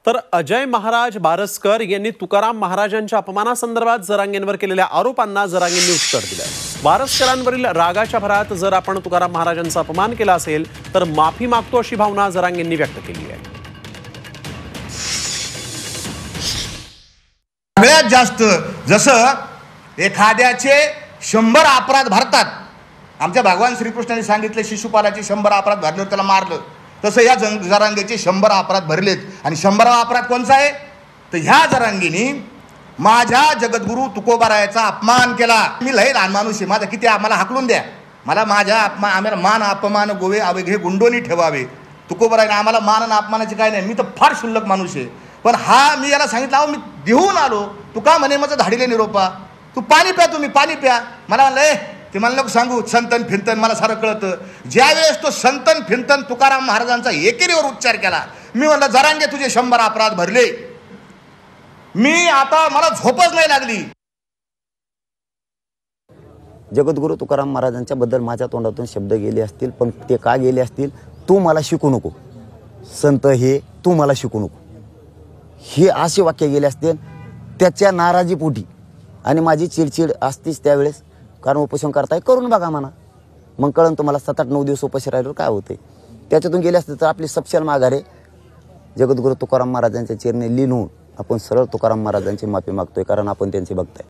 तर अजय महाराज बारसकर यांनी तुकाराम महाराजांच्या अपमानासंदर्भात जरांगेंवर केलेल्या आरोपांना जरांगेंनी उत्तर दिलं। बारसकरांवरील रागाच्या भरात जर आपण तुकाराम महाराजांचा अपमान केला असेल तर माफी मागतो अशी भावना जरांगेंनी व्यक्त केली आहे। सगळ्यात जास्त जसं एखाद्याचे 100 अपराध भरतात, आमच्या भगवान श्रीकृष्णाने सांगितले शिशुपालाचे 100 अपराध भरले त्याला मारलं, तसं या जरांगेचे 100 अपराध भरलेत। आणि 100वा अपराध कोणचा आहे तर ह्या जरांगेने माझ्या जगद्गुरु तुकोबारायाचा अपमान केला। मी लय लहान माणूस आहे, माझा किती मला हाकलून द्या, मला माझ्या आम्हाला मान अपमान गोवे अवघे गुंडोनी ठेवावे। तुकोबारायाने आम्हाला मान आणि अपमानाचे काय नाही, मी तर फार शुल्लक माणूस आहे। पण हा मी याला सांगितलं मी देऊन आलो, तू का म्हणे माझं धाडीले निरोपा, तू पाणी प्या, तुम्ही पाणी प्या। मला म्हणलं ते मला नको सांगू संतन फिरतन, मला सारं कळतं। ज्यावेळेस तो संतन फिरतन तुकाराम महाराजांचा एकेरीवर उच्चार केला, मी म्हणलं जरांगे तुझे 100 अपराध भरले, मी आता मला झोपच नाही लागली। जगद्गुरु तुकाराम महाराजांच्या बद्दल माझ्या तोंडातून शब्द गेले असतील, पण ते का गेले असतील, तू मला शिकू नको, संत हे तू मला शिकू नको, हे असे वाक्य गेले असतील त्याच्या नाराजीपोटी। आणि माझी चिडचिड असतीच त्यावेळेस, कारण उपोषण करताय करून बघा म्हणा, मग कळण तुम्हाला 7-8-9 दिवस उपाशी राहिल्यावर काय होते। त्याच्यातून गेले असते तर आपली सपशेल माघारे जगद्गुरु तुकाराम महाराजांच्या चरणी लीन होऊन आपण सरळ तुकाराम महाराजांची माफी मागतोय, कारण आपण त्यांची भक्त आहे।